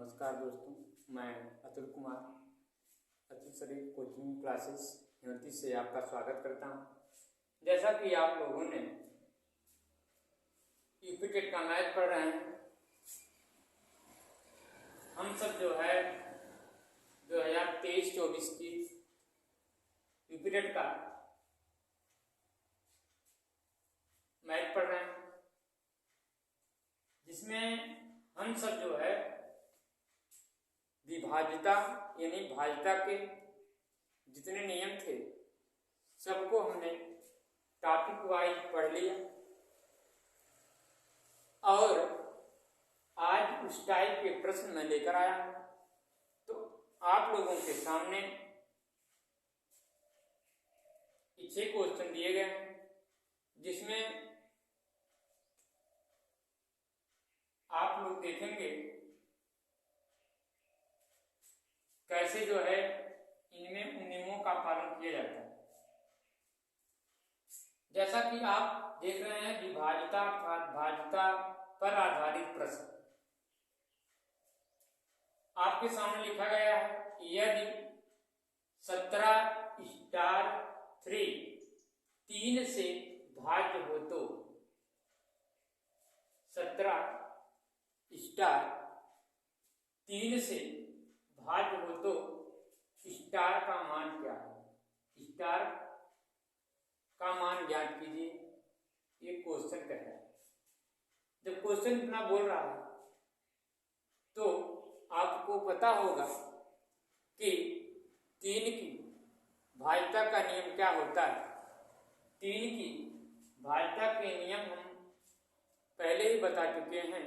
नमस्कार दोस्तों, मैं अतुल कुमार अतुल शरीफ कोचिंग क्लासेस हिमती से आपका स्वागत करता हूं। जैसा कि आप लोगों ने यूपी टेट का मैथ पढ़ रहे हैं, हम सब जो है 2023-24 की यूपी टेट का मैथ पढ़ रहे हैं, जिसमें हम सब जो है विभाज्यता यानी भाज्यता के जितने नियम थे सबको हमने टॉपिक वाइज पढ़ लिया और आज उस टाइप के प्रश्न मैं लेकर आया हूं। तो आप लोगों के सामने 6 क्वेश्चन दिए गए हैं, जिसमें आप लोग देखेंगे कैसे जो है इनमें उन नियमों का पालन किया जाता है। जैसा कि आप देख रहे हैं विभाज्यता भाज्यता पर आधारित प्रश्न आपके सामने लिखा गया है। यदि 17*3 3 से भाज्य हो तो 17*3 से भाज्य हो तो स्टार का मान क्या है? स्टार का मान ज्ञात कीजिए, ये क्वेश्चन कहता है। जब क्वेश्चन इतना बोल रहा है तो आपको पता होगा कि 3 की भाज्यता का नियम क्या होता है। 3 की भाज्यता के नियम हम पहले ही बता चुके हैं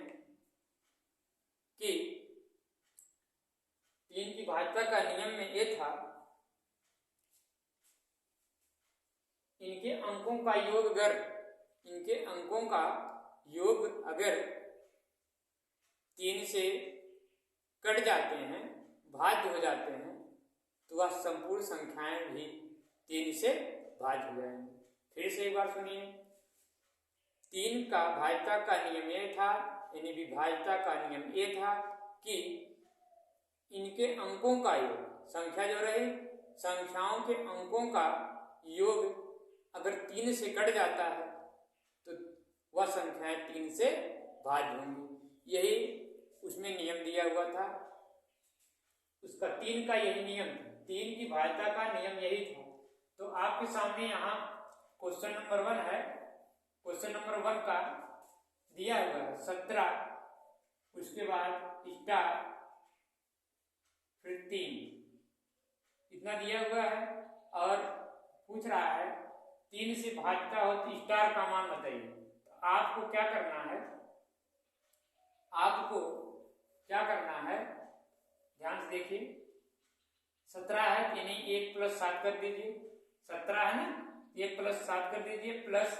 कि 3 की भाज्यता का नियम में ये था, इनके अंकों का योग अगर 3 से कट जाते हैं, भाज्य हो जाते हैं, तो वह संपूर्ण संख्याएं भी 3 से भाज्य हो जाएंगी। फिर से एक बार सुनिए, 3 का भाज्यता का नियम ये था, यानी विभाज्यता का नियम ये था कि इनके अंकों का योग, संख्या जो रहे, संख्याओं के अंकों का योग अगर 3 से कट जाता है तो वह संख्याएं 3 से भाज्य होंगी। यही उसमें नियम दिया हुआ था, उसका 3 का यही नियम था, 3 की भाज्यता का नियम यही था। तो आपके सामने यहाँ क्वेश्चन नंबर 1 है। क्वेश्चन नंबर 1 का दिया हुआ है 17, उसके बाद स्टार, फिर 3, इतना दिया हुआ है और पूछ रहा है 3 से भाज्यता हो तो स्टार का मान बताइए। तो आपको क्या करना है, ध्यान से देखिए। 17 है कि नहीं, 1 + 7 कर दीजिए। 17 है ना, 1 + 7 कर दीजिए, प्लस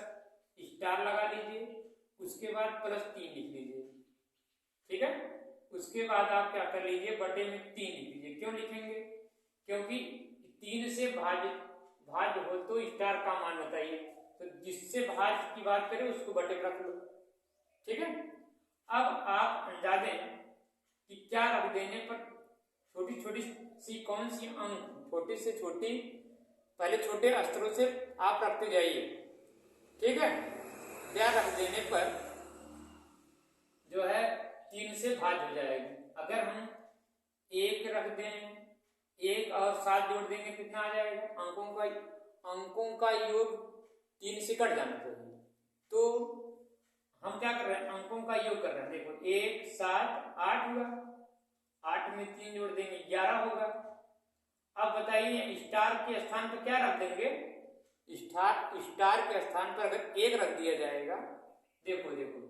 स्टार लगा लीजिए, उसके बाद +3 लिख लीजिए। ठीक है, उसके बाद आप क्या कर लीजिए, बटे में 3 लिख लीजिए। क्यों लिखेंगे? क्योंकि 3 से भाज्य हो तो स्टार का मान बताइए। तो जिससे भाज्य की बात करें उसको बटे में रख लो। ठीक है, अब आप अंदाजे कि क्या रख देने पर छोटी छोटी सी कौन सी अंक, छोटी से छोटी, पहले छोटे स्तरों से आप रखते जाइए। ठीक है, क्या रख देने पर जो है 3 से भाज्य हो जाएगी। अगर हम 1 रख दें, 1 और 7 जोड़ देंगे, कितना आ जाएगा? अंकों का योग 3 से कट जाना चाहिए। तो हम क्या कर रहे हैं, अंकों का योग कर रहे हैं। देखो 1 7 8 हुआ, 8 में 3 जोड़ देंगे 11 होगा। अब बताइए स्टार के स्थान पर क्या रख देंगे? स्टार के स्थान पर अगर 1 रख दिया जाएगा, देखो दोस्तों,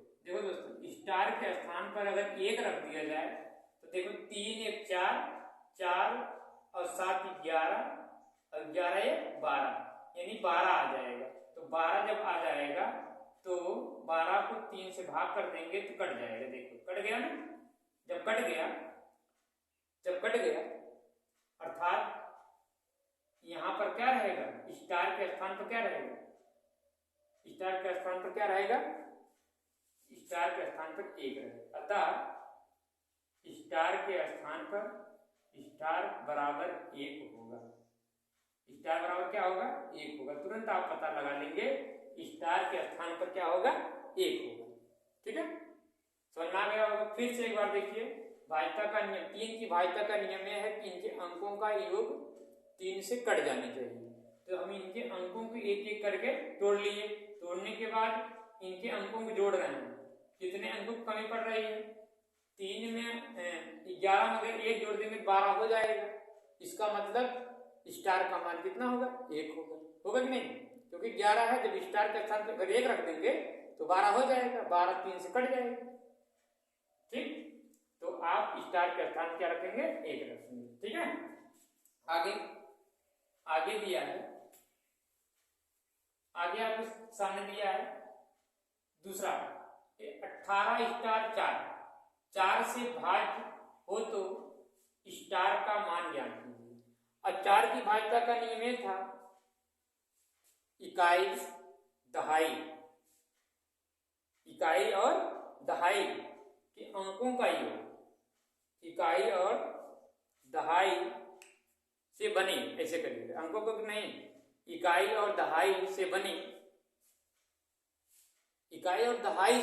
स्टार के स्थान पर अगर 1 रख दिया जाए तो देखो 3 1 4 4 और 7 11 और 11 1 12, यानी 12 आ जाएगा। तो 12 जब आ जाएगा तो 12 को 3 से भाग कर देंगे तो कट जाएगा। देखो कट गया ना, जब कट गया अर्थात यहां पर क्या रहेगा, स्टार के स्थान पर क्या रहेगा? स्टार के स्थान पर 1 रहेगा। अतः स्टार के स्थान पर स्टार बराबर 1 होगा। स्टार बराबर क्या होगा? 1 होगा। तुरंत आप पता लगा लेंगे स्टार के स्थान पर क्या होगा? 1 होगा। ठीक है, समझ में आ गया होगा। फिर से एक बार देखिए, भाज्यता का नियम, 3 की भाज्यता का नियम यह है कि इनके अंकों का योग 3 से कट जाने चाहिए। तो हम इनके अंकों को एक एक करके तोड़ लिए। तोड़ने के बाद इनके अंकों को जोड़ रहे हैं। कितने अंकों की कमी पड़ रही है? 3 में 11 में अगर 1 जोड़ देंगे 12 हो जाएगा। इसका मतलब स्टार का मान कितना होगा? 1 होगा। होगा कि नहीं? क्योंकि 11 है, जब स्टार के स्थान पर अगर 1 रख देंगे तो 12 हो जाएगा। 12 3 से कट जाएगा। ठीक, तो आप स्टार के स्थान क्या रखेंगे? 1 रखेंगे। ठीक है, आगे दिया है, आगे आपको सामने दिया है दूसरा 18 स्टार 4 से भाज्य हो तो स्टार का मान ज्ञात कीजिए। और 4 की भाज्यता का नियम यह था इकाई दहाई, इकाई और दहाई के अंकों का योग, इकाई और दहाई से बनी, ऐसे करिए अंकों को नहीं, इकाई और दहाई से बनी, इकाई और दहाई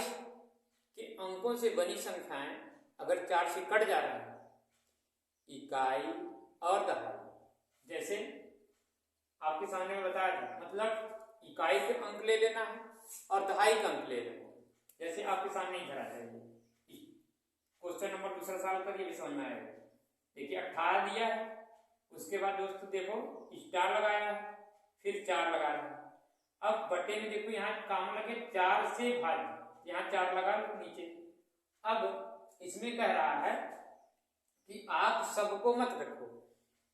के अंकों से बनी संख्याएं अगर 4 से कट जा रही है, इकाई और दहाई, जैसे आपके सामने में बताया था, मतलब इकाई के अंक ले लेना है और दहाई का अंक ले लेना है। जैसे आपके सामने ही धरा है क्वेश्चन नंबर दूसरा साल का, ये भी समझ में आएगा। देखिए 18 दिया है, उसके बाद दोस्तों देखो स्टार लगाया है, फिर 4 लगा रहा है। अब बटे में देखो यहाँ काम लगे 4 से भाज्य, यहाँ 4 लगा लो नीचे। अब इसमें कह रहा है कि आप सबको मत रखो,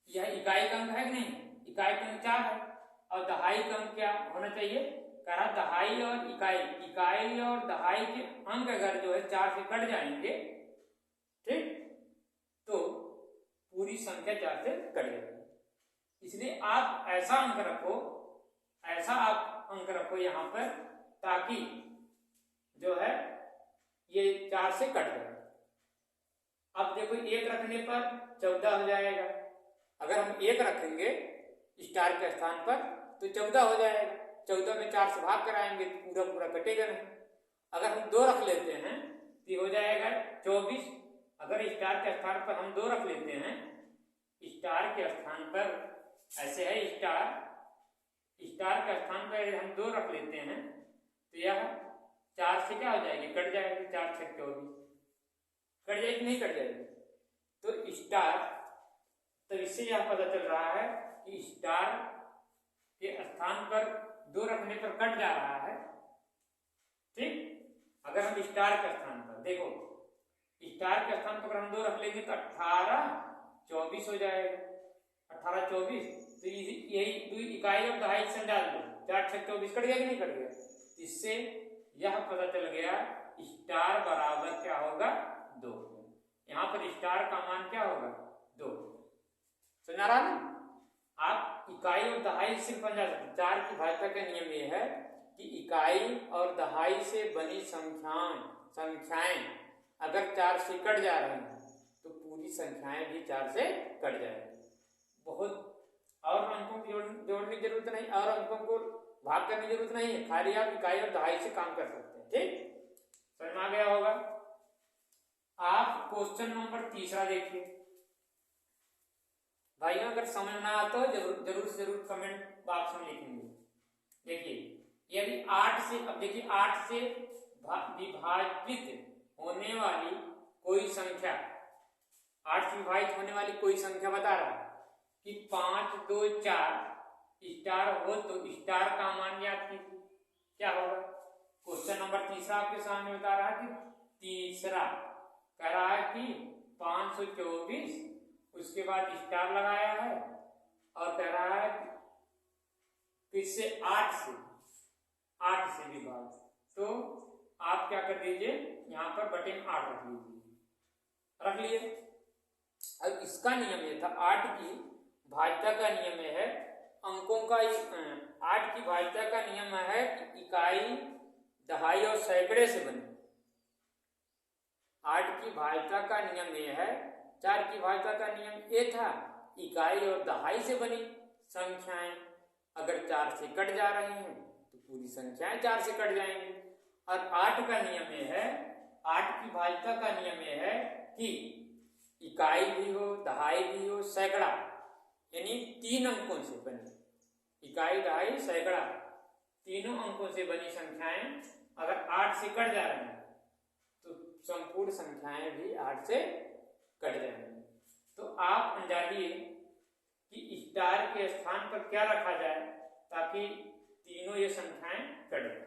यह इकाई का अंक है कि नहीं? इकाई का अंक 4 है और दहाई का अंक क्या होना चाहिए? कह रहा दहाई और इकाई, इकाई और दहाई के अंक अगर जो है 4 से कट जाएंगे, ठीक, तो पूरी संख्या 4 से कट जाएगी। इसलिए आप ऐसा अंक रखो, ऐसा आप अंक रखो यहाँ पर, ताकि जो है ये 4 से कट जाए। अब देखो 1 रखने पर 14 हो जाएगा। अगर हम 1 रखेंगे स्टार के स्थान पर तो 14 हो जाएगा। 14 में 4 से भाग कराएंगे तो पूरा पूरा कटेगा नहीं। अगर हम 2 रख लेते हैं तो हो जाएगा 24। अगर स्टार के स्थान पर हम 2 रख लेते हैं, स्टार के स्थान पर ऐसे है स्टार के स्थान पर हम 2 रख लेते हैं तो यह 4 से क्या हो जाएगी? कट जाएगी। 4 6 24 कट जाएगी, नहीं कट जाएगी? तो स्टार, तो इससे यह पता चल रहा है कि स्टार के स्थान पर 2 रखने पर कट जा रहा है। ठीक, अगर हम स्टार के स्थान पर देखो, स्टार के स्थान पर हम 2 रख लेंगे तो 18 24 हो जाएगा। 18 24, तो यही 2 इकाई और दहाई से डाल दो, 4 6 24 कट गया कि नहीं कट गया? इससे यह पता चल गया स्टार बराबर क्या होगा? 2। यहाँ पर स्टार का मान क्या होगा? 2। समझ आ रहा है ना? आप इकाई और दहाई से बन जा सकते। 4 की भाज्यता का नियम यह है कि इकाई और दहाई से बनी संख्याएं अगर 4 से कट जा रही हैं तो पूरी संख्याएं भी 4 से कट जाएंगी। बहुत और अंकों की जोड़ने की जरूरत नहीं, और अंकों को भाग करने की जरूरत नहीं है, खाली आप इकाई और दहाई से काम कर सकते हैं। ठीक, समझ में आ गया होगा। आप क्वेश्चन नंबर 3 देखिए भाइयों, अगर समझ ना आता हो जरूर से जरूर कमेंट बॉक्स में लिखेंगे। देखिए यदि 8 से, अब देखिए 8 से विभाजित होने वाली कोई संख्या, 8 से विभाजित होने वाली कोई संख्या बता रहा है कि 5 2 4 स्टार हो तो स्टार का मान ज्ञात कीजिए। क्या होगा? क्वेश्चन नंबर 3 आपके सामने बता रहा है कि तीसरा कह रहा है कि 524, उसके बाद स्टार लगाया है और कह रहा है फिर से 8 से विभाजित, तो आप क्या कर दीजिए, यहाँ पर बटे में 8 रख लीजिए। रख लिए। अब इसका नियम ये था, 8 की भाज्यता का नियम है अंकों का, 8 की भाज्यता का नियम है कि इकाई दहाई और सैकड़े से बने। 8 की भाज्यता का नियम ये है, 4 की भाज्यता का नियम ये था, इकाई और दहाई से बनी संख्याएं अगर 4 से कट जा रही हैं तो पूरी संख्याएं 4 से कट जाएंगी। और 8 का नियम ये है, 8 की भाज्यता का नियम ये है कि इकाई भी हो, दहाई भी हो, सैकड़ा, यानी 3 अंकों से बनी, इकाई, दहाई, सैकड़ा, तीनों अंकों से बनी संख्याएं अगर 8 से कट जा रही हैं तो संपूर्ण संख्याएं भी 8 से कट जाएंगी। तो आप अंदाजिए कि स्टार के स्थान पर क्या रखा जाए ताकि तीनों ये संख्याएं कट जाए।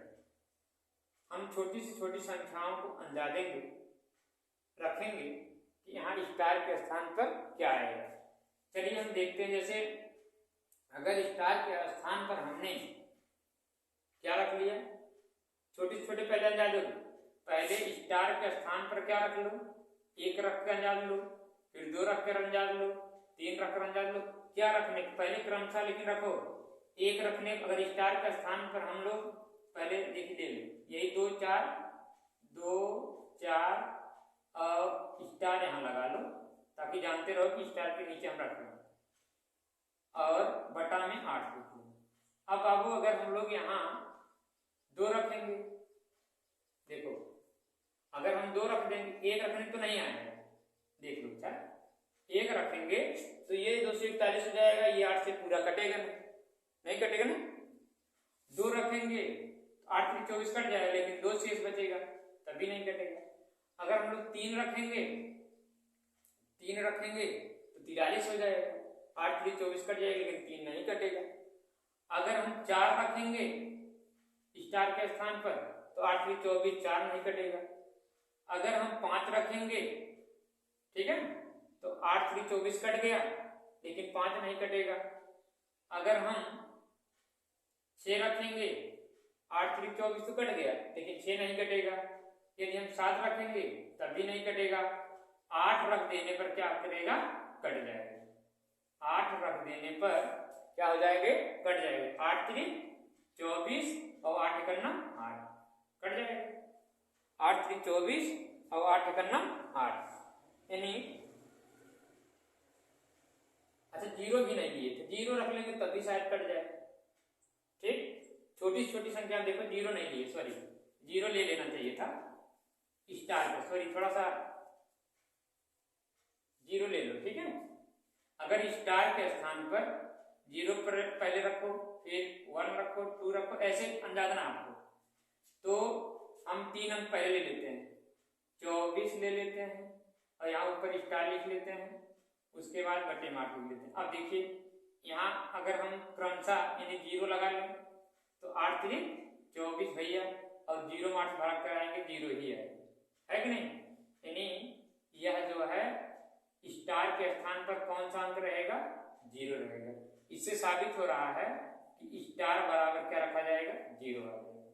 हम छोटी से छोटी संख्याओं को अंदाजेंगे, रखेंगे कि यहाँ स्टार के स्थान पर क्या आएगा। चलिए हम देखते हैं, जैसे अगर स्टार के स्थान पर हमने क्या रख लिया, छोटे छोटे पहले अंदाज लो, पहले स्टार के स्थान पर क्या रख लो, 1 रख कर अंदाज लो, फिर 2 रख कर अंदाज लो, 3 रख कर अंदाज लो, क्या रखने पहले क्रमशः लेकिन रखो। 1 रखने अगर स्टार के स्थान पर हम लोग पहले देख ले लो, यही 2 4 2 4 और स्टार यहाँ लगा लो ताकि जानते रहो कि स्टार के नीचे हम रख रहे हैं, और बटा में 8 लिख लो। अब बाबू अगर हम लोग यहाँ 2 रखेंगे, देखो अगर हम 2 रख देंगे, 1 रखने तो नहीं आएगा, देख लो, अच्छा 1 रखेंगे तो ये 2 से 41 हो जाएगा, ये 8 से पूरा कटेगा नहीं कटेगा ना। 2 रखेंगे 8 से 24 कट जाएगा, लेकिन 2 शेष बचेगा तभी नहीं कटेगा। अगर हम लोग 3 रखेंगे तो 43 हो जाएगा, 8 से 24 कट जाएगा, लेकिन 3 नहीं कटेगा। अगर हम 4 रखेंगे स्टार के स्थान पर तो 8 से 24 4 नहीं कटेगा। अगर हम 5 रखेंगे, ठीक है, तो 8 से 24 कट गया, लेकिन 5 नहीं कटेगा। अगर हम 6 रखेंगे, 8 से 24 तो कट गया, लेकिन 6 नहीं कटेगा। यदि हम 7 रखेंगे तब भी नहीं कटेगा। 8 रख देने पर क्या करेगा, कट जाएगा। 8 रख देने पर क्या हो जाएगा, कट जाएगा। 8 3 24 और 8 करना 8 कट जाएगा। 8 3 24 और 8 करना 8, यानी अच्छा 0 भी नहीं लिए थे, 0 रख लेंगे तभी शायद कट जाए। ठीक, छोटी छोटी संख्या देखो 0 नहीं लिए, सॉरी 0 ले लेना चाहिए था स्टार का, सॉरी थोड़ा सा 0 ले लो, ठीक है। अगर स्टार के स्थान पर 0 पर पहले रखो, फिर 1 रखो, 2 रखो, ऐसे अंदाजा आपको, तो हम 3 अंक पहले ले लेते हैं, 24 ले लेते हैं और यहाँ ऊपर स्टार लिख लेते हैं, उसके बाद बटे मार्क लिख लेते हैं। अब देखिए यहाँ अगर हम क्रमशः यानी 0 लगा लें तो 8 3 24 भैया, और 0 मार्क्स भाग कर आएंगे 0 ही है कि नहीं। यानी यह जो है स्टार के स्थान पर कौन सा अंक रहेगा, 0 रहेगा। इससे साबित हो रहा है कि स्टार बराबर क्या रखा जाएगा, 0 आ जाएगा।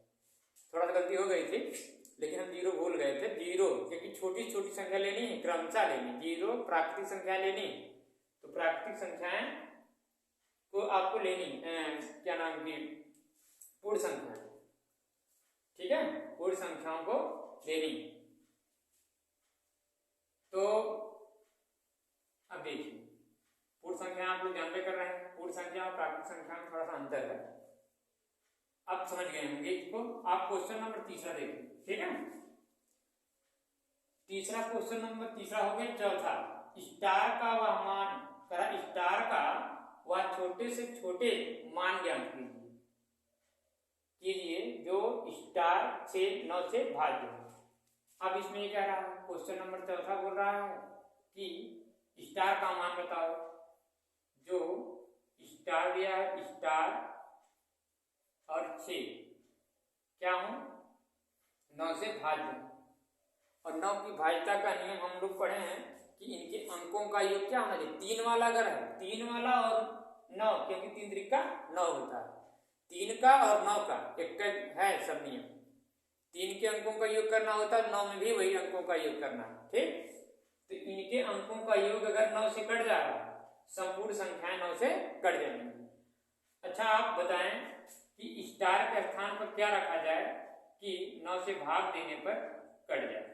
थोड़ा सा गलती हो गई थी, लेकिन हम 0 भूल गए थे। 0 क्योंकि छोटी छोटी संख्या लेनी है, क्रमशः लेनी, 0 प्राकृतिक संख्या लेनी, तो प्राकृतिक संख्याएं को आपको लेनी क्या नाम की पूर्ण संख्या, ठीक है, पूर्ण संख्याओं को लेनी। तो अब देखिए पूर्ण संख्या आप लोग जानते कर रहे हैं, पूर्ण संख्या और प्राकृतिक संख्या में थोड़ा सा अंतर है, अब समझ गए होंगे इसको। आप क्वेश्चन नंबर 3 देखिए, ठीक है। तीसरा क्वेश्चन नंबर 3 हो गया। चौथा, स्टार का वह मान, स्टार का वह छोटे से छोटे मान ज्ञात कीजिए जो स्टार 6 9 से भाज्य हो। अब इसमें ये कह रहा है, क्वेश्चन नंबर 4 बोल रहा है कि स्टार का मान बताओ, जो स्टार दिया है, स्टार और 6 क्या हो, 9 से भाज्य। और 9 की भाज्यता का नियम हम लोग पढ़े हैं कि इनके अंकों का योग क्या होना चाहिए, 3 वाला अगर है, 3 वाला और 9, क्योंकि 3 त्रिका 9 होता है, 3 का और 9 का एक है सब नियम। 3 के अंकों का योग करना होता है, 9 में भी वही अंकों का योग करना है, ठीक। तो इनके अंकों का योग अगर 9 से कट जा रहा है, संपूर्ण संख्याएं 9 से कट जाएंगी। अच्छा आप बताएं कि स्टार के स्थान पर क्या रखा जाए कि 9 से भाग देने पर कट जाए।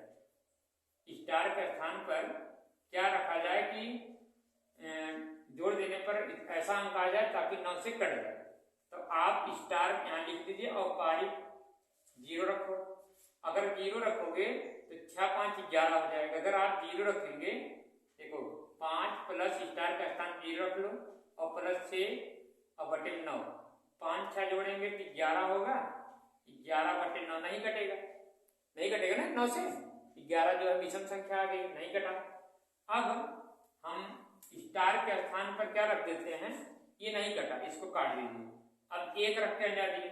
स्टार के स्थान पर क्या रखा जाए कि जोड़ देने पर ऐसा अंक आ जाए ताकि 9 से कट जाए। तो आप स्टार यहाँ लिख दीजिए और पारित 0 रखो। अगर 0 रखोगे तो 6 5 11 हो जाएगा। अगर आप 0 रखेंगे, देखो 5 प्लस स्टार का स्थान 0 रख लो और प्लस 6 और बटे 9, 5 6 जोड़ेंगे तो 11 होगा। 11 बटे 9 नहीं कटेगा, नहीं कटेगा ना 9 से। 11 जो है विषम संख्या आ गई, नहीं कटा। अब हम स्टार के स्थान पर क्या रख देते हैं, ये नहीं कटा, इसको काट दीजिए। अब 1 रखते हैं, जाइए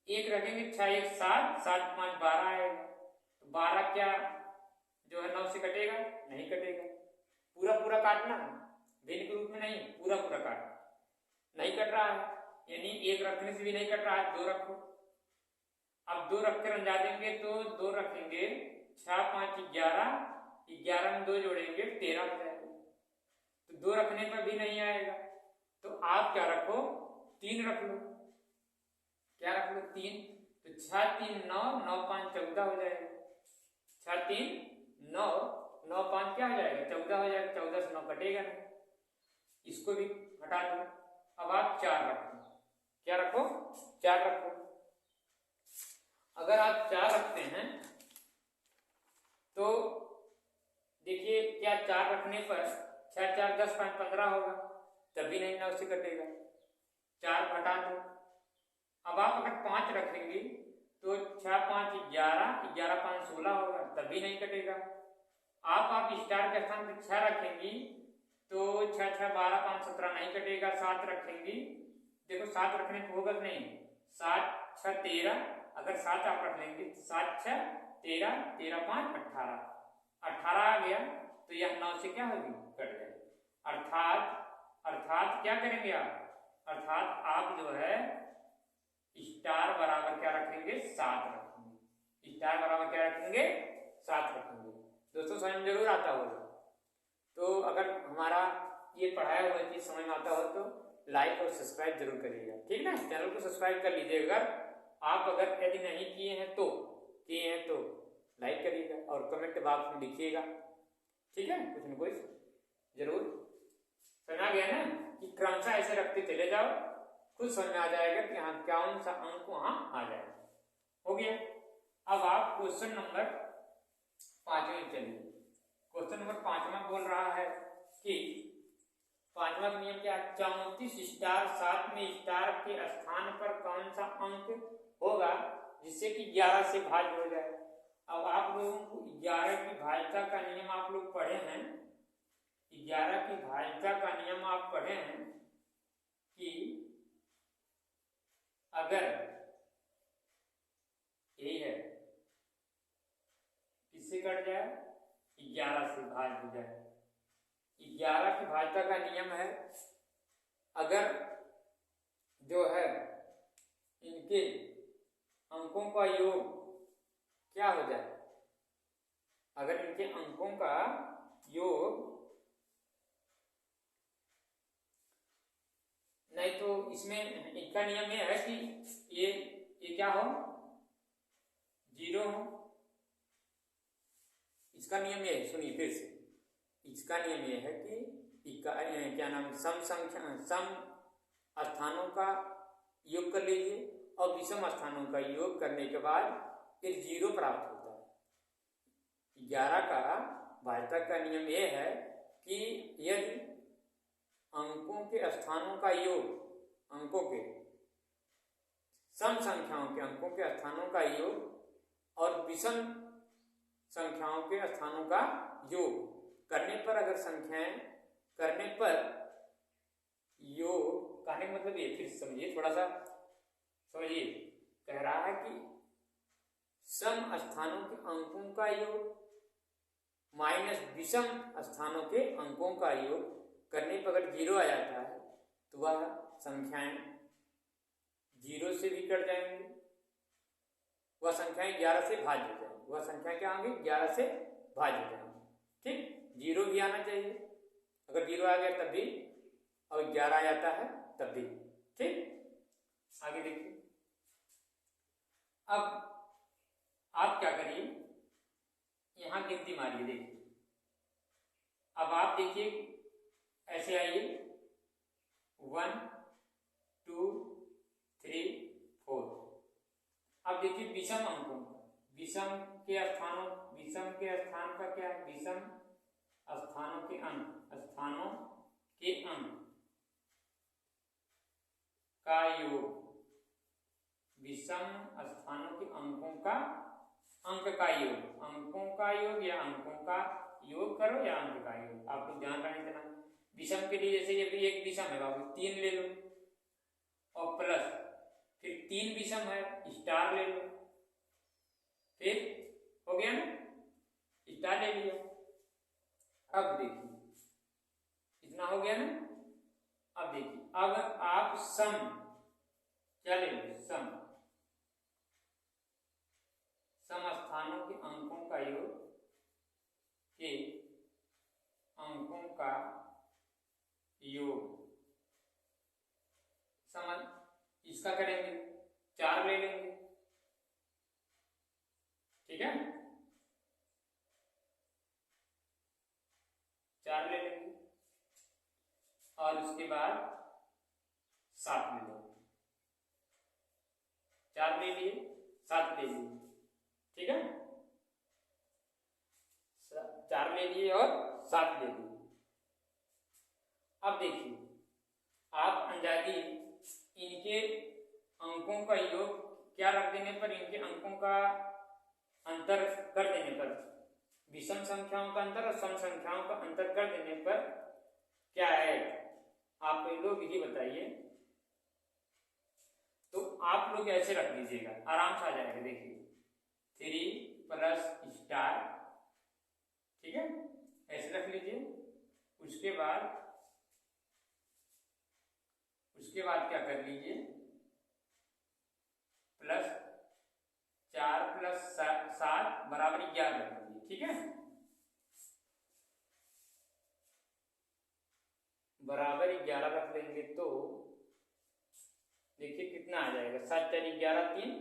1 रखेंगे, 6 1 7, 7 5 12 आएगा। तो 12 क्या जो है 9 से कटेगा, नहीं कटेगा। पूरा पूरा काटना, भिन्न के रूप में नहीं, पूरा पूरा काटना। नहीं कट रहा है, यानी 1 रखने से भी नहीं कट रहा है, 2 रखो। अब 2 रखकर अंजा देंगे तो 2 रखेंगे, 6 5 11, 11 में 2 जोड़ेंगे 13 हो जाएगा। तो 2 रखने पर भी नहीं आएगा, तो आप क्या रखो, 3 रख लो। क्या रख लो, 3। तो 6 3 9, 9 5 14 हो जाएगा। 6 3 9, 9 5 क्या हो जाएगा, 14 हो जाएगा। 14 से 9 कटेगा नहीं, इसको भी हटा दो। अब आप 4 रखो। क्या रखो, 4 रखो। अगर आप 4 रखते हैं तो देखिए क्या 4 रखने पर 6 4 10 5 15 होगा, तभी नहीं 9 से कटेगा। 4 घटा दो। अब आप अगर 5 रखेंगे तो 6 5 11, 11 5 16 होगा, तभी नहीं कटेगा। आप स्टार के स्थान पर 6 रखेंगी तो 6 6 12 5 17 नहीं कटेगा। 7 रखेंगी, देखो 7 रखने पर होगा नहीं, 7 6 13, अगर 7 आप रख लेंगे 7 6 13, 13 5 18, 18 आ गया तो यह 9 से क्या होगी, कट जाएगी। अर्थात क्या करेंगे आप, अर्थात आप जो है स्टार बराबर क्या रखेंगे, 7 रखेंगे। स्टार बराबर क्या रखेंगे, 7 रखेंगे। दोस्तों समझ में जरूर आता होगा। तो अगर हमारा ये पढ़ाया हुआ चीज समझ में आता हो तो लाइक और सब्सक्राइब जरूर करिएगा, ठीक ना। चैनल को सब्सक्राइब कर लीजिएगा। अगर यदि नहीं किए हैं तो लाइक करिएगा और कमेंट बॉक्स में लिखिएगा, ठीक है। कुछ न कुछ जरूर समझ आ गया ना कि क्रमशः ऐसे रखते चले जाओ, खुद समझ में आ जाएगा कि हाँ कौन सा अंक वहां आ जाएगा। हो गया। अब आप क्वेश्चन नंबर 5 में चलिए। क्वेश्चन नंबर 5 बोल रहा है कि 5वां नियम क्या है, 34 स्टार 7 में स्टार के स्थान पर कौन सा अंक होगा जिससे कि 11 से भाज्य हो जाए। अब आप लोगों को 11 की भाज्यता का नियम आप लोग पढ़े हैं, 11 की भाज्यता का नियम आप पढ़े हैं कि अगर यही है किससे कट जाए, 11 से भाज्य हो जाए। 11 की भाज्यता का नियम है, अगर जो है इनके अंकों का योग क्या हो जाए, अगर इनके अंकों का योग नहीं तो इसमें इनका नियम यह है कि ये क्या हो, 0 हो। इसका नियम ये है, सुनिए फिर से, इसका नियम यह है कि क्या नाम, सम स्थानों का योग कर लीजिए और विषम स्थानों का योग करने के बाद फिर 0 प्राप्त होता है। 11 का भाज्यता का नियम यह है कि यदि अंकों के स्थानों का योग, अंकों के सम संख्याओं के अंकों के स्थानों का योग और विषम संख्याओं के स्थानों का योग करने पर, अगर संख्याएं करने पर योग कहने का मतलब ये, फिर समझिए थोड़ा सा समझिए, कह रहा है कि सम स्थानों के अंकों का योग माइनस विषम स्थानों के अंकों का योग करने पर अगर 0 आ जाता है तो वह संख्याएं 0 से भी कट जाएंगी, वह संख्याएं 11 से भाज्य हो जाएंगी। वह संख्या क्या होंगी, 11 से भाज्य हो जाएंगी, ठीक। 0 भी आना चाहिए, अगर 0 आ गया तब भी, और 11 आ जाता है तब भी, ठीक। आगे देखिए। अब आप क्या करिए, यहाँ गिनती मारिए। देखिए अब आप देखिए ऐसे आइए 1 2 3 4। अब देखिए विषम अंकों का, विषम के स्थान का क्या है, विषम स्थानों के अंक का योग, विषम स्थानों के अंकों का अंक का योग, अंकों का योग या अंकों का योग करो या अंक का योग, आपको ध्यान रखना इतना। विषम के लिए जैसे ये भी एक विषम है बाबू 3 ले लो और प्लस फिर 3 विषम है स्टार ले लो, फिर हो गया ना, स्टार ले लिया। अब देखिए इतना हो गया ना। अब देखिए अब आप सम क्या ले लो, सम स्थानों के अंकों का योग के अंकों का योग, समझ इसका करेंगे 4 ले लेंगे, ठीक है 4 ले लेंगे और उसके बाद 7 ले लो, 4 ले लिए 7 ले लिए, ठीक है 4 ले लिए और 7 ले लिए। अब देखिए आप अंदाजी इनके अंकों का योग क्या रख देने पर, इनके अंकों का अंतर कर देने पर, विषम संख्याओं का अंतर और सम संख्याओं का अंतर कर देने पर क्या है, आप लोग ये बताइए। तो आप लोग ऐसे रख दीजिएगा, आराम से आ जाएगा। देखिए 3 प्लस स्टार, ठीक है ऐसे रख लीजिए। उसके बाद क्या कर लीजिए, प्लस 4 प्लस 7 बराबर 11 रख लीजिए, ठीक है बराबर 11 रख लेंगे तो देखिए कितना आ जाएगा, 7 4 11 3,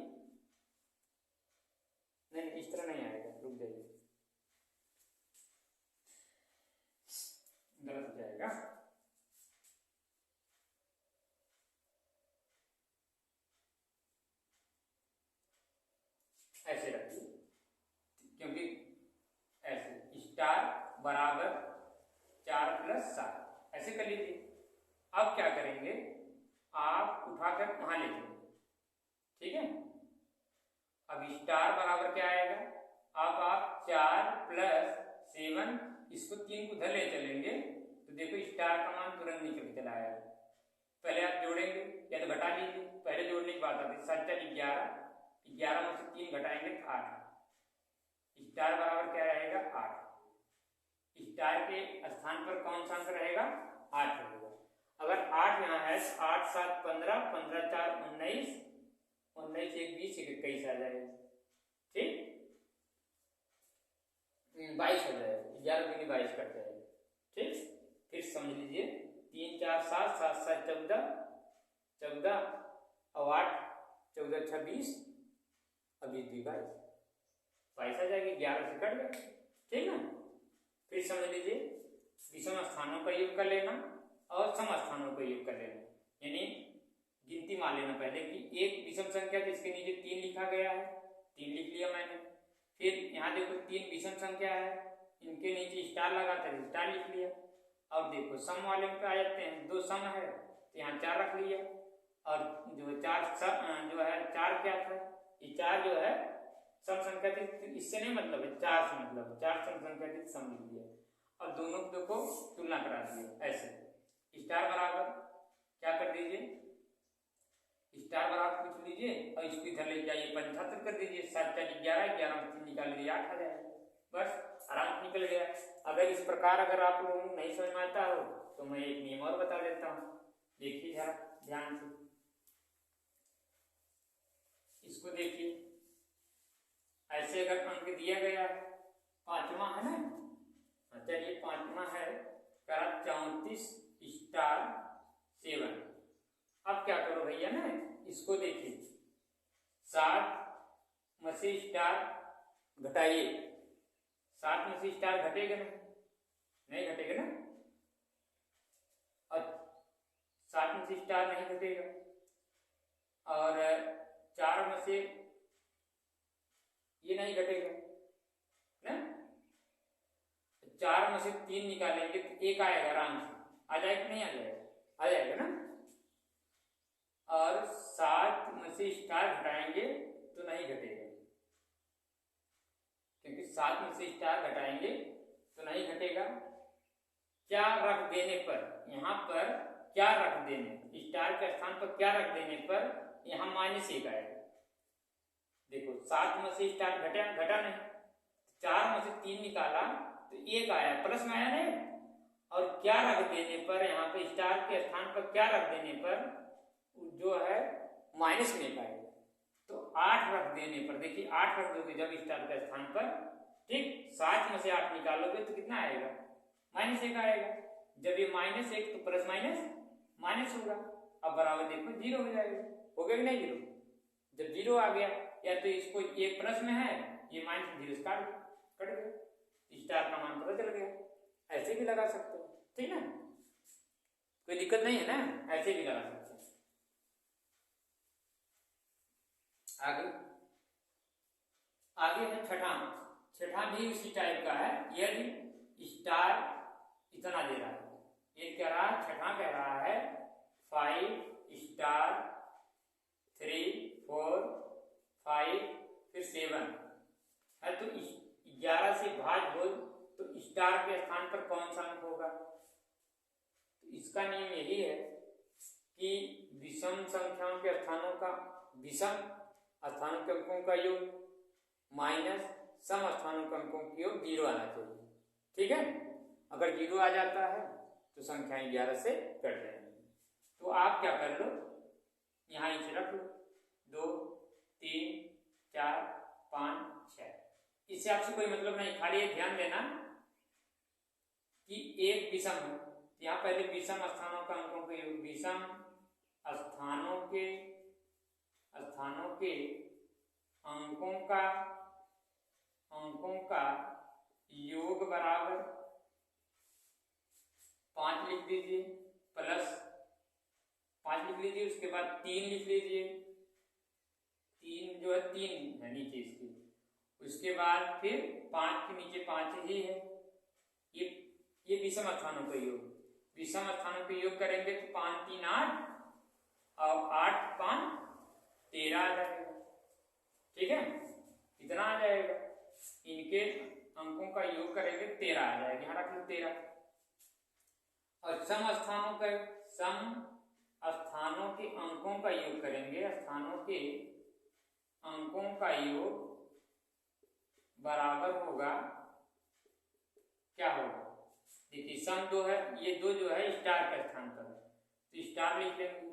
नहीं इस तरह नहीं आएगा, रुक जाइए गलत हो जाएगा। ऐसे रखिए क्योंकि ऐसे स्टार बराबर 4 प्लस 7 ऐसे कर लीजिए। अब क्या करेंगे, आप उठाकर वहां ले जाओ, ठीक है अब स्टार बराबर क्या आएगा, अब आप 4 प्लस 7 इसको 3 को उधर ले चलेंगे तो देखो स्टार का मान तुरंत निकल चला आएगा। पहले आप जोड़ेंगे या तो घटा लीजिए, पहले जोड़ने की बात आती है, 7 4 11, 11 में से 3 घटाएंगे 8, स्टार बराबर क्या रहेगा 8, स्टार के स्थान पर कौन सा अंक रहेगा 8 रहेगा। अगर 8 यहाँ है तो 8 7 15, 15 4 19, 19 1 20 21 आ जाएगा, ठीक 22 हो जाएगा, 11 दूनी 22 कट जाएगा, ठीक फिर समझ लीजिए 3 4 7 7 7 14 14 और 8 14 26 अभी 22 22 आ जाएगी, 11 से कट गया, ठीक है फिर समझ लीजिए विषम स्थानों का योग कर लेना और सम स्थानों का योग कर लेना, यानी गिनती मान लेना पहले कि एक विषम संख्या जिसके नीचे 3 लिखा गया है, 3 लिख लिया मैंने। फिर यहाँ देखो 3 विषम संख्या है, इनके नीचे स्टार लगा था, स्टार लिख लिया। अब देखो सम वाले पे आ जाते हैं, 2 सम है तो यहाँ 4 रख लिया, और जो 4 जो है 4 क्या था, ये 4 जो है सम संख्या थी, इससे नहीं मतलब है 4 से मतलब 4 सम संख्या थी, सम लिख दिया और दोनों को तुलना करा दिया। ऐसे स्टार बराबर क्या कर दीजिए, स्टार बराबर पूछ लीजिए और इसको इधर ले जाइए 75 कर दीजिए, 7 4 11, 11 में 3 निकाल लीजिए 8 आ जाएगा, बस आराम से निकल गया। अगर इस प्रकार अगर आप लोगों को नहीं समझ में आता हो तो मैं एक नियम और बता देता हूँ, देखिए जरा ध्यान से, इसको देखिए ऐसे अगर अंक दिया गया है, 5वां है ना, चलिए 5वां है 34 स्टार 7। अब क्या करो भैया ना, इसको देखिए 7 में से स्टार घटाइए, 7 में से स्टार घटेगा ना, नहीं घटेगा ना, और 7 में से स्टार नहीं घटेगा, और 4 में से ये नहीं घटेगा ना, 4 में से 3 निकालेंगे तो 1 आएगा आराम से, आ जाएगा नहीं आ जाएगा, आ जाएगा ना, और 7 में से स्टार घटाएंगे तो नहीं घटेगा, क्योंकि 7 में से स्टार घटाएंगे तो नहीं घटेगा। क्या रख देने पर, यहाँ पर क्या रख देने, स्टार के स्थान पर क्या रख देने पर यहाँ -1 आएगा। देखो 7 में से स्टार घटा नहीं, 4 में से 3 निकाला तो 1 आया, प्लस में आया नहीं, और क्या रख देने पर, यहाँ पे स्टार के स्थान पर क्या रख देने पर जो है माइनस में आएगा। तो 8 रख देने पर, देखिए 8 रख दोगे जब स्टार के स्थान पर, ठीक, 7 में से 8 निकालोगे तो कितना आएगा, -1 आएगा। जब ये -1 तो प्लस माइनस होगा, अब बराबर देखो 0 हो जाएगा, हो गया कि नहीं 0। जब 0 आ गया, या तो इसको ये प्लस में है, ये -0 कट गया, स्टार का मान पता चल गया। ऐसे भी लगा सकते हो, ठीक ना, कोई दिक्कत नहीं है ना, ऐसे भी लगा सकते हो। आगे है छठा भी उसी टाइप का है। यदि स्टार इतना दे रहा है, ये कह रहा है, छठा कह रहा है 5 स्टार 3 4 5 फिर 7 है, तो 11 से भाग हो तो स्टार के स्थान पर कौन सा अंक होगा। तो इसका नियम यही है कि विषम संख्याओं के स्थानों का, विषम स्थानों के अंकों का योग माइनस सम स्थानों के अंकों की योग 0 आना चाहिए, ठीक है। अगर 0 आ जाता है तो संख्याएं 11 से कट जाएंगी। तो आप क्या कर लो, यहाँ इसे रख लो, 2 3 4 5 6, इससे आपसे कोई मतलब नहीं, खाली ये ध्यान देना कि एक विषम है, यहाँ पहले विषम स्थानों का अंकों के योग, विषम स्थानों के अंकों का योग बराबर 5 लिख दीजिए, प्लस 5 लिख लीजिए, उसके बाद 3 लिख लीजिए, 3 जो है 3 है नीचे इसके, उसके बाद फिर 5 के नीचे 5 ही है, ये विषम स्थानों का योग, विषम स्थानों का योग करेंगे तो 5 3 8 और 8 5 13 आ जाएगा, ठीक है, इतना आ जाएगा। इनके अंकों का योग करेंगे 13 आ जाएगा, यहाँ रख लो 13। और सम स्थानों के अंकों का योग करेंगे, स्थानों के अंकों का योग बराबर होगा, क्या होगा, देखिए सम 2 है, ये 2 जो है स्टार के स्थान पर है तो स्टार लिख लेंगे,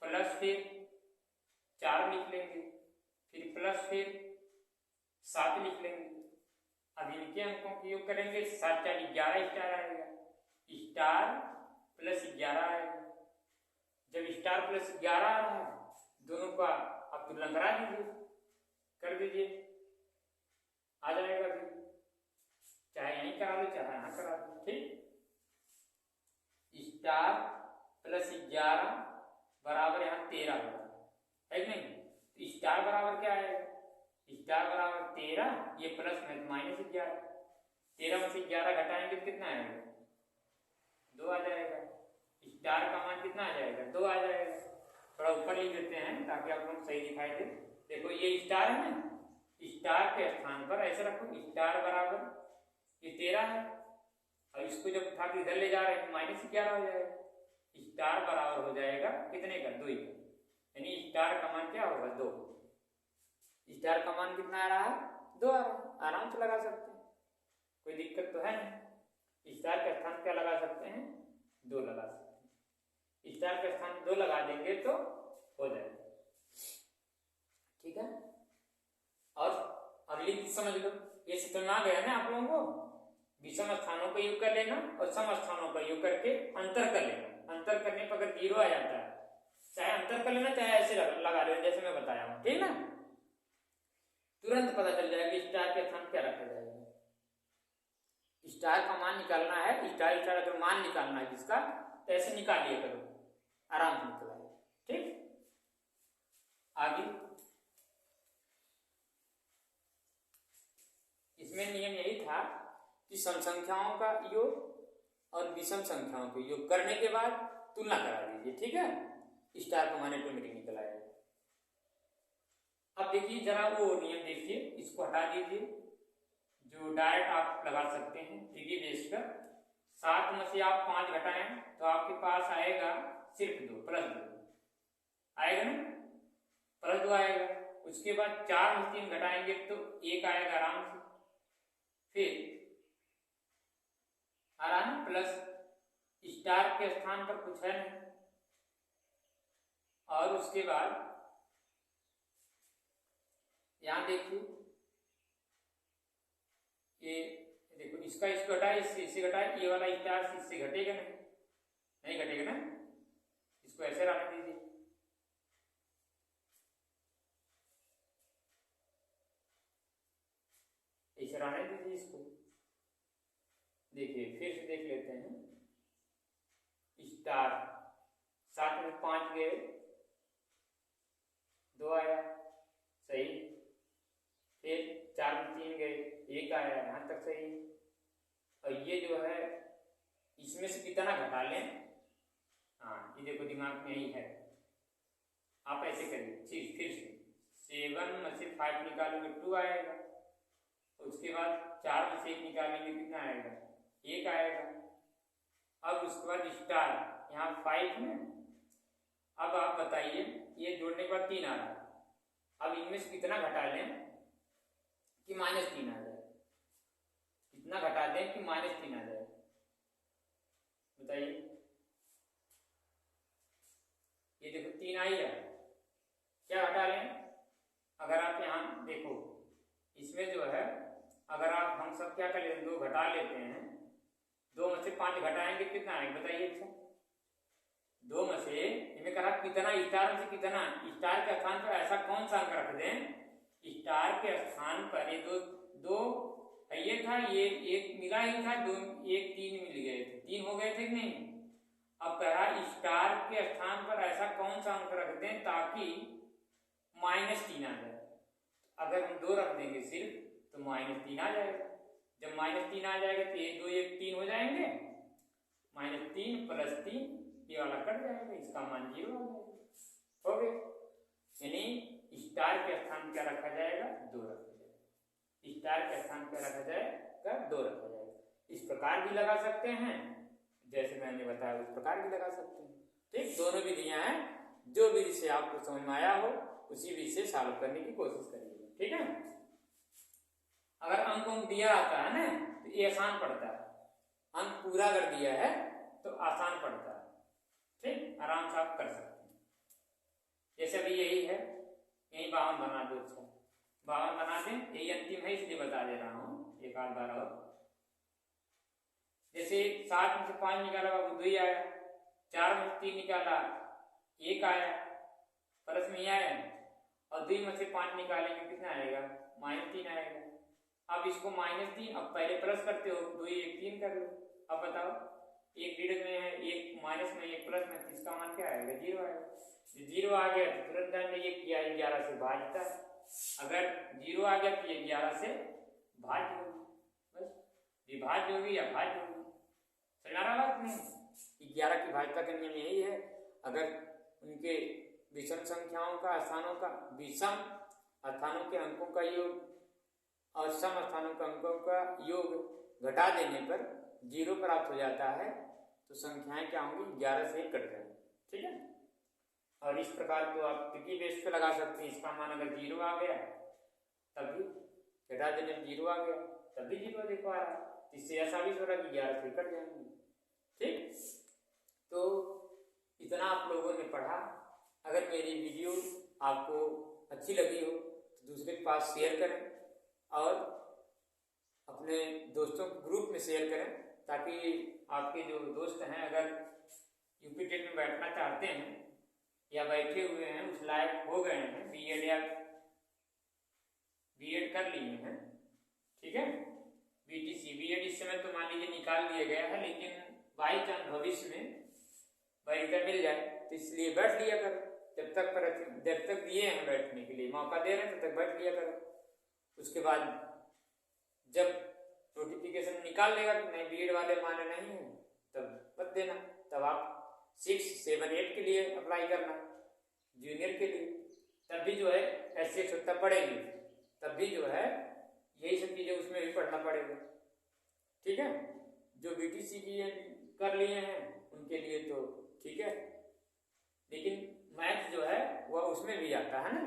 प्लस फिर 4 लिख लेंगे, फिर प्लस फिर 7 लिख लेंगे। अब इनके अंकों का योग करेंगे, 7 4 11 स्टार आएगा, स्टार प्लस 11 आएगा। जब स्टार प्लस 11 आ रहा है, दोनों का आप तुलना करा दीजिए, कर दीजिए, आ जाएगा, फिर चाहे यहीं करा लो चाहे यहाँ करा दो, ठीक। स्टार प्लस 11 बराबर यहाँ 13 होगा, है कि नहीं। स्टार बराबर क्या आएगा, स्टार बराबर 13, ये प्लस में -11, 13 में से 11 घटाएंगे तो कितना आएगा, 2 आ जाएगा। स्टार का मान कितना आ जाएगा, 2 आ जाएगा। थोड़ा ऊपर लिख देते हैं ताकि आप लोग सही दिखाई दे। देखो ये स्टार है ना, स्टार के स्थान पर ऐसे रखो, स्टार बराबर ये 13 है, और इसको जब उठा के इधर ले जा रहे हैं -11 हो जाएगा। स्टार बराबर हो जाएगा कितने का, 2 का, यानी स्टार का मान क्या होगा, 2। स्टार का मान कितना आ रहा है, 2 आ रहा है, आराम से लगा सकते हैं, कोई दिक्कत तो है नहीं। स्टार के स्थान क्या लगा सकते हैं, 2 लगा सकते हैं, स्टार के स्थान 2 लगा देंगे तो हो जाएगा, ठीक है। और अगली चीज समझ लो, ये समझ आ गया ना आप लोगों को, विषम स्थानों का योग कर लेना और सम स्थानों का योग करके अंतर कर लेना। अंतर करने पर अगर 0 आ जाता है, चाहे अंतर कर लेना चाहे ऐसे लगा लेना, जैसे मैं बताया हूं, ठीक ना, तुरंत पता चल जाएगा स्टार के स्थान क्या रखा जाएगा। स्टार का मान निकालना है, स्टार स्टार अगर मान निकालना है जिसका, तो ऐसे निकाल लिया करो, आराम से निकला है। ठीक, आगे इसमें नियम यही था कि सम संख्याओं का योग और विषम संख्याओं का योग करने के बाद तुलना करा दीजिए। ठीक है, स्टार का मान ऑटोमेटिक निकल आएगा। अब देखिए जरा वो नियम देखिए, इसको हटा दीजिए, जो डायरेक्ट आप लगा सकते हैं डिग्री बेस पर। 7 में से आप 5 घटाएं तो आपके पास आएगा सिर्फ 2 प्लस 2 आएगा ना, प्लस 2 आएगा। उसके बाद 4 में 3 घटाएंगे तो 1 आएगा आराम से, फिर आराम प्लस स्टार के स्थान पर कुछ है नहीं, और उसके बाद यहां देखिए ये देखो, इसका इसको घटाए, इससे घटाए, ये वाला स्टार से इससे घटेगा नहीं, नहीं घटेगा ना, इसको ऐसे रहने दीजिए। ऐसे रहने दीजिए इसको। देखिए फिर से देख लेते हैं, स्टार 7 में 5 गए, 2 आया सही, फिर 4 में 3 गए, 1 आया, यहां तक सही। और ये जो है इसमें से कितना घटा लें, हाँ ये देखो दिमाग में यही है, आप ऐसे करिए। फिर से 7 में से 5 निकालेंगे 2 आएगा, उसके बाद 4 में से 1 निकालेंगे कितना आएगा, 1 आएगा। अब उसके बाद स्टार यहाँ 5 में, अब आप बताइए ये जोड़ने के बाद 3 आ रहा है, अब इनमें से कितना घटा लें कि -3 आ जाए, कितना घटा दें कि -3 आ जाए, बताइए। ये देखो 3 आई है, क्या घटा लें, अगर आप यहाँ देखो इसमें जो है, अगर आप हम सब क्या कर लेते हैं, 2 घटा लेते हैं, 2 में से 5 घटाएंगे कितना आएगा बताइए। अच्छा 2 में से इनमें कहा कितना, स्टार से कितना, स्टार के स्थान पर ऐसा कौन सा अंक रख दें, स्टार के स्थान पर ये दो ये था, ये 1 मिला ही था, 2 1 3 मिल गए थे, 3 हो गए थे कि नहीं। अब कहा स्टार के स्थान पर ऐसा कौन सा अंक रख दें ताकि -3 आ जाए। अगर हम 2 रख देंगे सिर्फ तो -3 आ जाएगा, जब -3 आ जाएगा तो 1 2 1 3 हो जाएंगे, -3 + 3 ये वाला कट जाएगा, इसका मान 0 आ जाएगा, हो गया। यानी स्टार के स्थान क्या रखा जाएगा, 2 रखा जाएगा, स्टार के स्थान क्या रखा जाएगा, 2 रखा जाएगा। इस प्रकार भी लगा सकते हैं, जैसे मैंने बताया उस प्रकार भी लगा सकते हैं। ठीक, दोनों विधियां हैं, जो विधि से आपको समझ में आया हो उसी विधि से सॉल्व करने की कोशिश करिए। ठीक है, अगर अंकों दिया आता है ना तो ये आसान पड़ता है, अंक पूरा अगर दिया है तो आसान पड़ता है। ठीक, आराम से आप कर सकते हैं। जैसे अभी यही है, यही 52 बना दो, 52 बना दें, यही अंतिम है इसलिए बता दे रहा हूँ, एक आध बार और। जैसे 7 में से 5 निकाला बाबू 2 आया, 4 में से 3 निकाला 1 आया, प्लस में आया, और 2 में से 5 निकालेंगे कितना आएगा, -3 आएगा। अब इसको -3, अब पहले प्लस करते हो, 2 1 3 कर लो। अब बताओ, एक रीडर में है, एक माइनस में, एक प्लस में, इसका मान क्या आएगा, 0 आएगा। 0 आ गया तो तुरंत हमने ये किया 11 से भाजता है, अगर 0 आ गया तो ये 11 से भाज्य होगी, बस विभाज्य होगी या भाज्य होगी। समझ आ रहा बात नहीं, 11 की भाज्यता का नियम यही है, अगर उनके विषम संख्याओं का स्थानों का विषम स्थानों के अंकों का योग और सम स्थानों के अंकों का योग घटा देने पर 0 प्राप्त हो जाता है, तो संख्याएं क्या होंगी, 11 से 1 कट जाएंगी। ठीक है, और इस प्रकार तो आप किसी बेस पे लगा सकते हैं, इसका मान अगर 0 आ गया तब भी घटा देने 0 आ गया तब भी 0 देखो आ रहा है, इससे ऐसा भी हो रहा है कि 11 से कट जाएंगे। ठीक, तो इतना आप लोगों ने पढ़ा। अगर मेरी वीडियो आपको अच्छी लगी हो तो दूसरे के पास शेयर करें और अपने दोस्तों के ग्रुप में शेयर करें, ताकि आपके जो दोस्त हैं अगर यूपी टेट में बैठना चाहते हैं या बैठे हुए हैं, उस लायक हो गए हैं, बीएड या बीएड कर लिए हैं, ठीक है, बीटीसी सीबीएड इस समय तो मान लीजिए निकाल दिया गया है, लेकिन बाई चांस भविष्य में परीक्षा मिल जाए तो इसलिए बैठ लिया करो। जब तक दिए हैं बैठने के लिए मौका दे रहे हैं तब तक बैठ लिया करो। उसके बाद जब नोटिफिकेशन निकाल देगा कि नहीं बीएड वाले माने नहीं है तब मत देना, तब आप 6, 7, 8 के लिए अप्लाई करना जूनियर के लिए। तब भी जो है ऐसे उत्तर पड़ेंगे, तब भी जो है यही सब चीजें उसमें भी पढ़ना पड़ेगा। ठीक है, जो बीटीसी की कर लिए हैं उनके लिए तो ठीक है, लेकिन मैथ जो है वह उसमें भी आता है ना,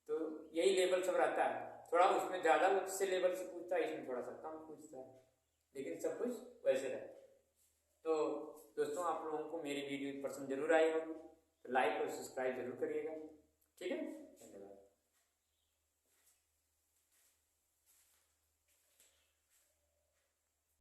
तो यही लेवल सब रहता है। थोड़ा उसमें ज्यादा उससे लेवल से पूछता है, इसमें थोड़ा सा कम पूछता है, लेकिन सब कुछ वैसे रहता है। तो दोस्तों आप लोगों को मेरी वीडियो पसंद जरूर आई होगी, तो लाइक और सब्सक्राइब जरूर करिएगा। ठीक है, धन्यवाद।